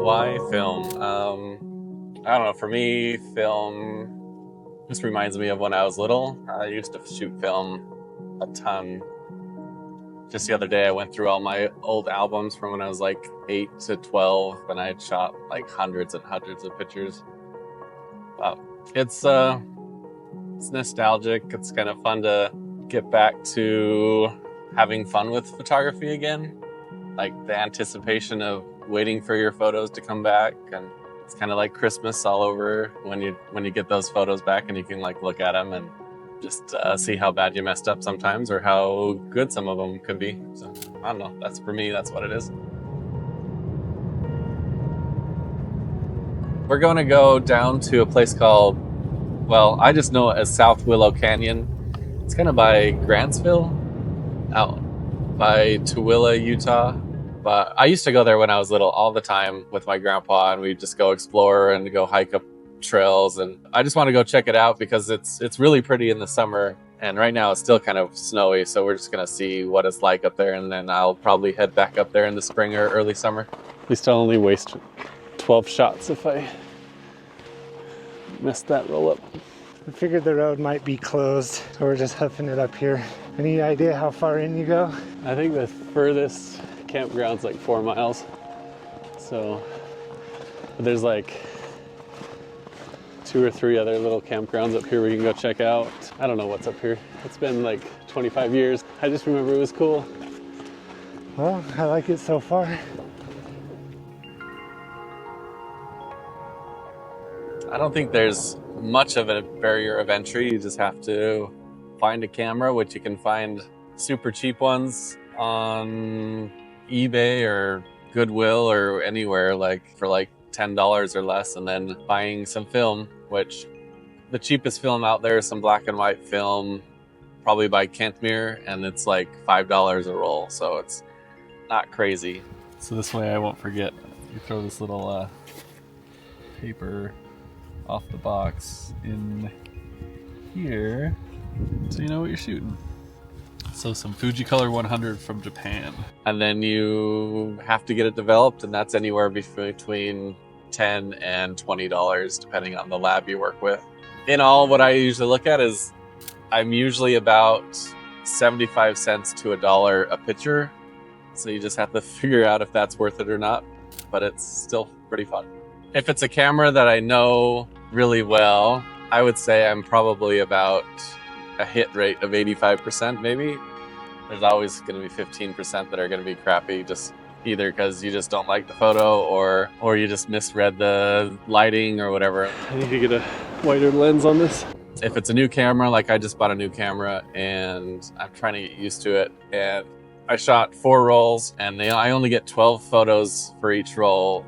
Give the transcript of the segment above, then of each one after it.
Why film? I don't know. For me, film just reminds me of when I was little. I used to shoot film a ton. Just the other day, I went through all my old albums from when I was like 8 to 12, and I had shot like hundreds and hundreds of pictures. It's nostalgic. It's kind of fun to get back to having fun with photography again. Like the anticipation of waiting for your photos to come back, and it's kind of like Christmas all over when you get those photos back and you can like look at them and just see how bad you messed up sometimes or how good some of them could be. So I don't know. That's for me. That's what it is. We're going to go down to a place called, well, I just know it as South Willow Canyon. It's kind of by Grantsville, out by Tooele, Utah. But I used to go there when I was little all the time with my grandpa, and we'd just go explore and go hike up trails. And I just want to go check it out because it's really pretty in the summer. And right now it's still kind of snowy, so we're just going to see what it's like up there. And then I'll probably head back up there in the spring or early summer. At least I'll only waste 12 shots if I messed that roll up. I figured the road might be closed, so we're just huffing it up here. Any idea how far in you go? I think the furthest campground's like 4 miles. So there's like 2 or 3 other little campgrounds up here we can go check out. I don't know what's up here. It's been like 25 years. I just remember it was cool. Well, I like it so far. I don't think there's much of a barrier of entry. You just have to find a camera, which you can find super cheap ones on eBay or Goodwill or anywhere, like for like $10 or less, and then buying some film, which the cheapest film out there is some black and white film, probably by Kentmere, and it's like $5 a roll, so it's not crazy. So this way I won't forget. You throw this little paper off the box in here so you know what you're shooting. So some Fujicolor 100 from Japan. And then you have to get it developed, and that's anywhere between $10 and $20 depending on the lab you work with. In all, what I usually look at is I'm usually about 75 cents to $1 a picture. So you just have to figure out if that's worth it or not, but it's still pretty fun. If it's a camera that I know really well, I would say I'm probably about a hit rate of 85% maybe. There's always going to be 15% that are going to be crappy, just either because you just don't like the photo or you just misread the lighting or whatever. I need to get a wider lens on this. If it's a new camera, like I just bought a new camera and I'm trying to get used to it, and I shot 4 rolls and I only get 12 photos for each roll,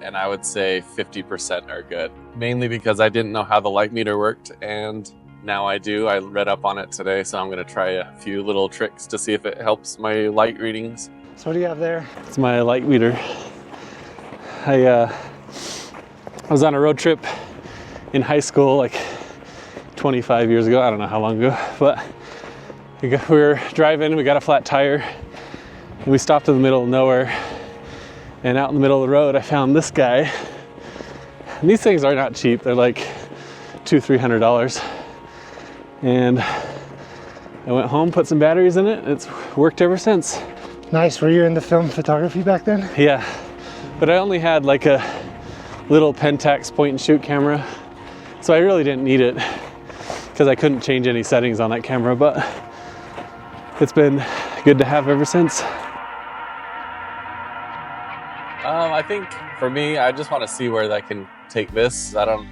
and I would say 50% are good. Mainly because I didn't know how the light meter worked, and now I do. I read up on it today, so I'm going to try a few little tricks to see if it helps my light readings. So what do you have there? It's my light meter. I was on a road trip in high school like 25 years ago. I don't know how long ago, but we were driving, we got a flat tire, and we stopped in the middle of nowhere. And out in the middle of the road, I found this guy. And these things are not cheap. They're like $200-300. And I went home, put some batteries in it, and it's worked ever since. Nice. Were you into film photography back then? Yeah, but I only had like a little Pentax point and shoot camera, so I really didn't need it because I couldn't change any settings on that camera, but it's been good to have ever since. I think for me, I just want to see where I can take this. I don't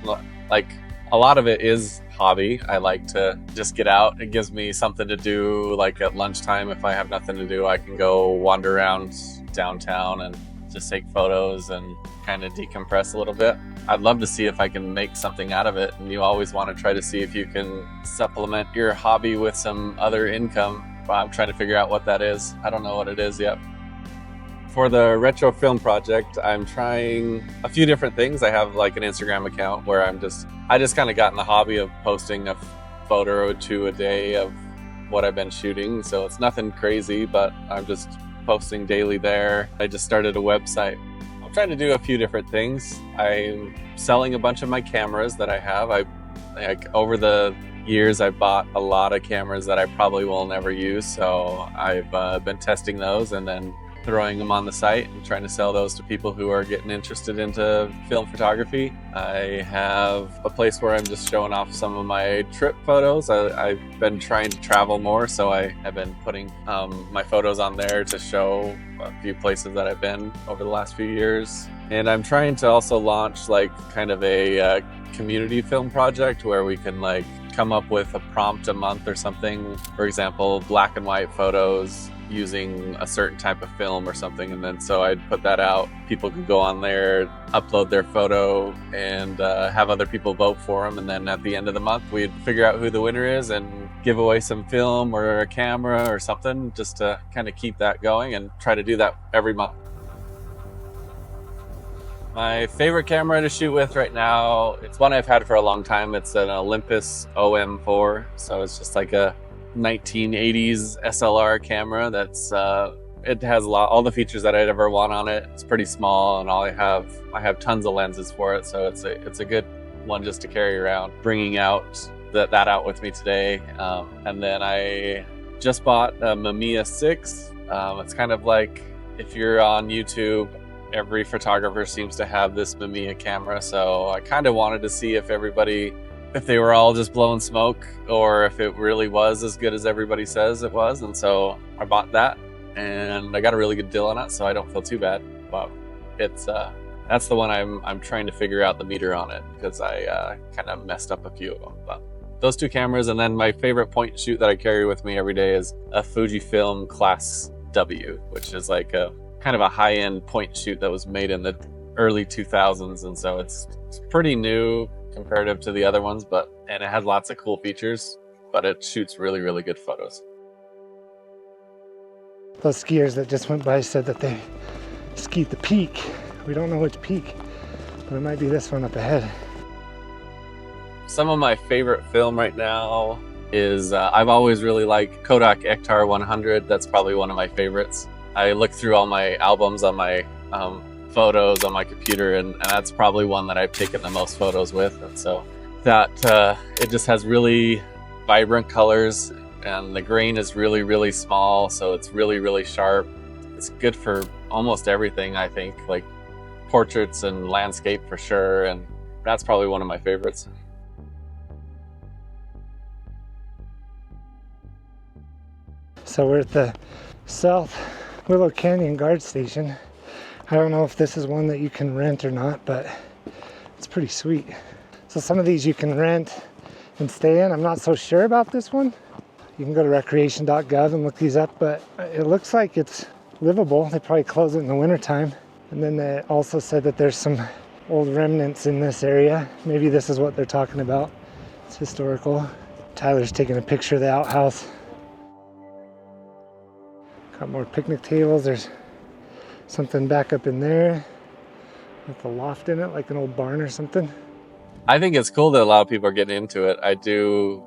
like, a lot of it is hobby. I like to just get out. It gives me something to do, like at lunchtime. If I have nothing to do, I can go wander around downtown and just take photos and kind of decompress a little bit. I'd love to see if I can make something out of it. And you always want to try to see if you can supplement your hobby with some other income. But I'm trying to figure out what that is. I don't know what it is yet. For the retro film project, I'm trying a few different things. I have like an Instagram account where I just kind of got in the hobby of posting a photo or 2 a day of what I've been shooting. So it's nothing crazy, but I'm just posting daily there. I just started a website. I'm trying to do a few different things. I'm selling a bunch of my cameras that I have. Over the years, I bought a lot of cameras that I probably will never use. So I've been testing those and then throwing them on the site and trying to sell those to people who are getting interested into film photography. I have a place where I'm just showing off some of my trip photos. I've been trying to travel more, so I have been putting my photos on there to show a few places that I've been over the last few years. And I'm trying to also launch like kind of a community film project where we can like come up with a prompt a month or something. For example, black and white photos using a certain type of film or something, and then so I'd put that out. People could go on there, upload their photo, and have other people vote for them, and then at the end of the month we'd figure out who the winner is and give away some film or a camera or something, just to kind of keep that going and try to do that every month. My favorite camera to shoot with right now, it's one I've had for a long time. It's an Olympus OM4, so it's just like a 1980s SLR camera that's it has all the features that I'd ever want on it. It's pretty small, and I have tons of lenses for it, so it's a good one just to carry around. Bringing that out with me today, and then I just bought a Mamiya 6. It's kind of like, if you're on YouTube, every photographer seems to have this Mamiya camera, so I kind of wanted to see if they were all just blowing smoke or if it really was as good as everybody says it was. And so I bought that, and I got a really good deal on it, so I don't feel too bad. But that's the one I'm trying to figure out the meter on it, because I kind of messed up a few of them. But those two cameras, and then my favorite point and shoot that I carry with me every day is a Fujifilm Class W, which is like a kind of a high-end point shoot that was made in the early 2000s, and so it's pretty new comparative to the other ones, and it has lots of cool features, but it shoots really, really good photos. Those skiers that just went by said that they skied the peak. We don't know which peak, but it might be this one up ahead. Some of my favorite film right now is I've always really liked Kodak Ektar 100. That's probably one of my favorites. I look through all my albums on my photos on my computer, and that's probably one that I've taken the most photos with. And so that it just has really vibrant colors, and the grain is really, really small, so it's really, really sharp. It's good for almost everything, I think, like portraits and landscape for sure, and that's probably one of my favorites. So we're at the South Willow Canyon guard station. I don't know if this is one that you can rent or not, but it's pretty sweet. So some of these you can rent and stay in. I'm not so sure about this one. You can go to recreation.gov and look these up, but it looks like it's livable. They probably close it in the wintertime. And then they also said that there's some old remnants in this area. Maybe this is what they're talking about. It's historical. Tyler's taking a picture of the outhouse. Got more picnic tables. There's something back up in there with a loft in it, like an old barn or something. I think it's cool that a lot of people are getting into it. I do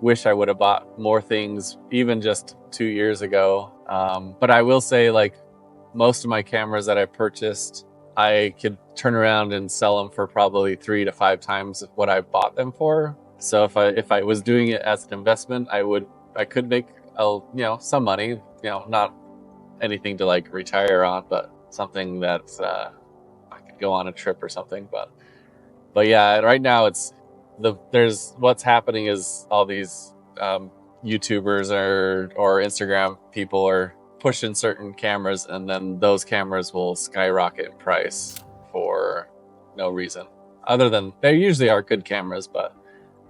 wish I would have bought more things even just 2 years ago. But I will say, like, most of my cameras that I purchased, I could turn around and sell them for probably 3 to 5 times what I bought them for. So if I was doing it as an investment, I could make some money, not anything to like retire on, but something that I could go on a trip or something. But yeah, right now there's what's happening is all these YouTubers or Instagram people are pushing certain cameras, and then those cameras will skyrocket in price for no reason other than they usually are good cameras, but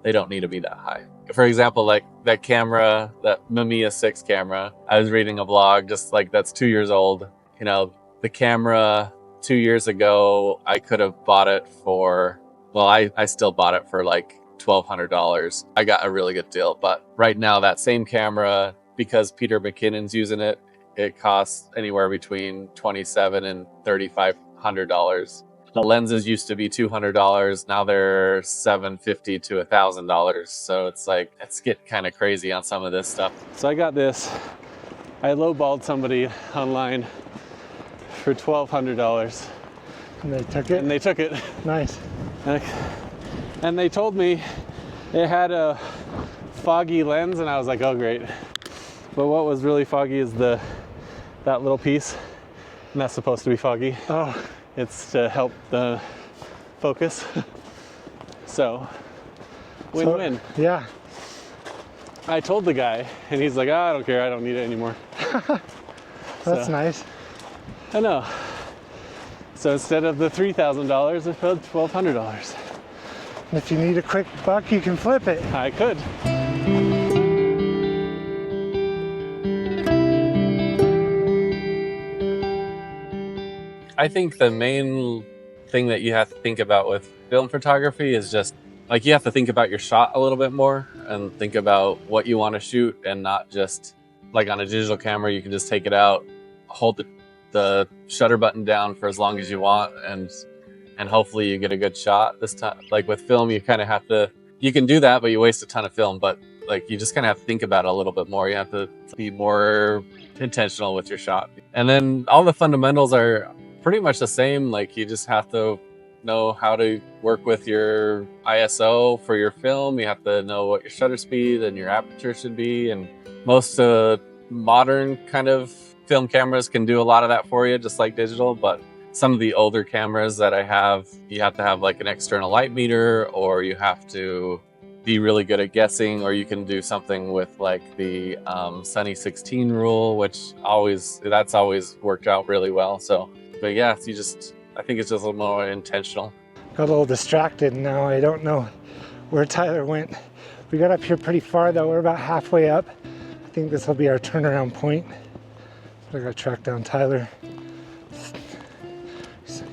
they don't need to be that high. For example, like that camera, that Mamiya 6 camera, I was reading a blog just like that's 2 years old. The camera 2 years ago, I could have bought it for, well, I still bought it for like $1,200. I got a really good deal. But right now, that same camera, because Peter McKinnon's using it, it costs anywhere between $2,700 and $3,500. The lenses used to be $200. Now they're $750 to $1,000. So it's getting kind of crazy on some of this stuff. So I got this. I lowballed somebody online for $1,200. And they took it? And they took it. Nice. And they told me it had a foggy lens, and I was like, oh great. But what was really foggy is that little piece, and that's supposed to be foggy. Oh. It's to help the focus. So, win-win. So, yeah. I told the guy, and he's like, oh, I don't care, I don't need it anymore. That's nice. I know. So instead of the $3,000, I paid $1,200. If you need a quick buck, you can flip it. I could. I think the main thing that you have to think about with film photography is just, like, you have to think about your shot a little bit more and think about what you want to shoot, and not just, like on a digital camera, you can just take it out, hold the shutter button down for as long as you want, and hopefully you get a good shot. This time, like with film, you kind of have to, you can do that, but you waste a ton of film. But like, you just kind of have to think about it a little bit more. You have to be more intentional with your shot. And then all the fundamentals are pretty much the same. Like, you just have to know how to work with your ISO for your film. You have to know what your shutter speed and your aperture should be. And most modern kind of film cameras can do a lot of that for you, just like digital. But some of the older cameras that I have, you have to have like an external light meter, or you have to be really good at guessing, or you can do something with like the Sunny 16 rule, which that's always worked out really well. So, but yeah, I think it's just a little more intentional. Got a little distracted now. I don't know where Tyler went. We got up here pretty far though. We're about halfway up. I think this will be our turnaround point. I gotta track down Tyler.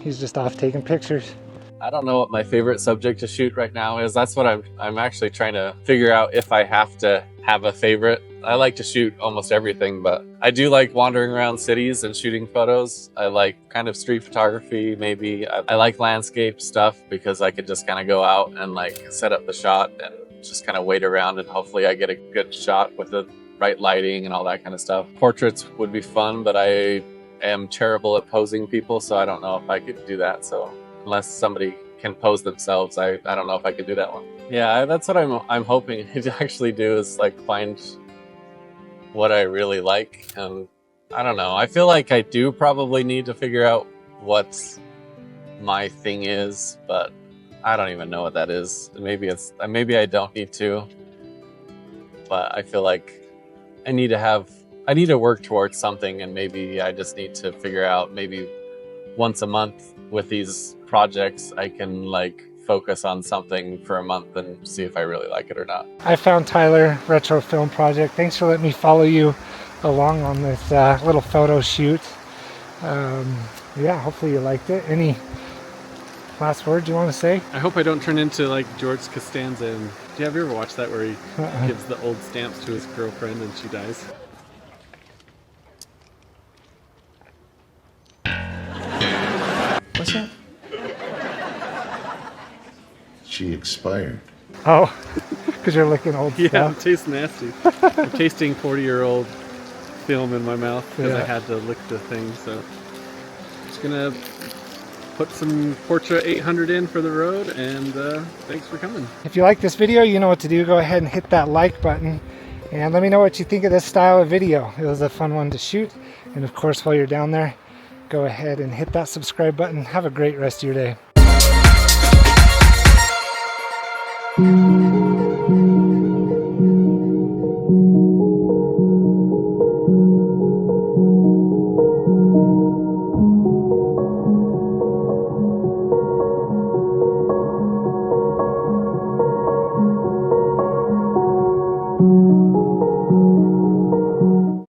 He's just off taking pictures. I don't know what my favorite subject to shoot right now is. That's what I'm actually trying to figure out, if I have to have a favorite. I like to shoot almost everything, but I do like wandering around cities and shooting photos. I like kind of street photography, maybe. I like landscape stuff because I could just kind of go out and like set up the shot and just kind of wait around, and hopefully I get a good shot with the right lighting and all that kind of stuff. Portraits would be fun, but I am terrible at posing people, so I don't know if I could do that. So unless somebody can pose themselves, I don't know if I could do that one. Yeah, that's what I'm hoping to actually do, is like find what I really like. And I don't know, I feel like I do probably need to figure out what my thing is, but I don't even know what that is. Maybe I don't need to, but I feel like I need to work towards something, and maybe I just need to figure out, maybe once a month with these projects, I can like focus on something for a month and see if I really like it or not. I found Tyler Retro Film Project. Thanks for letting me follow you along on this little photo shoot. Yeah, hopefully you liked it. Any last words you want to say? I hope I don't turn into like George Costanza. And do you ever watch that where he gives the old stamps to his girlfriend and she dies? What's that? She expired. Oh, because you're licking old Yeah, stuff. it tastes nasty. I'm tasting 40-year-old film in my mouth because I had to lick the thing. So I'm just gonna put some Portra 800 in for the road, and thanks for coming. If you like this video, you know what to do. Go ahead and hit that like button and let me know what you think of this style of video. It was a fun one to shoot. And of course, while you're down there, go ahead and hit that subscribe button. Have a great rest of your day.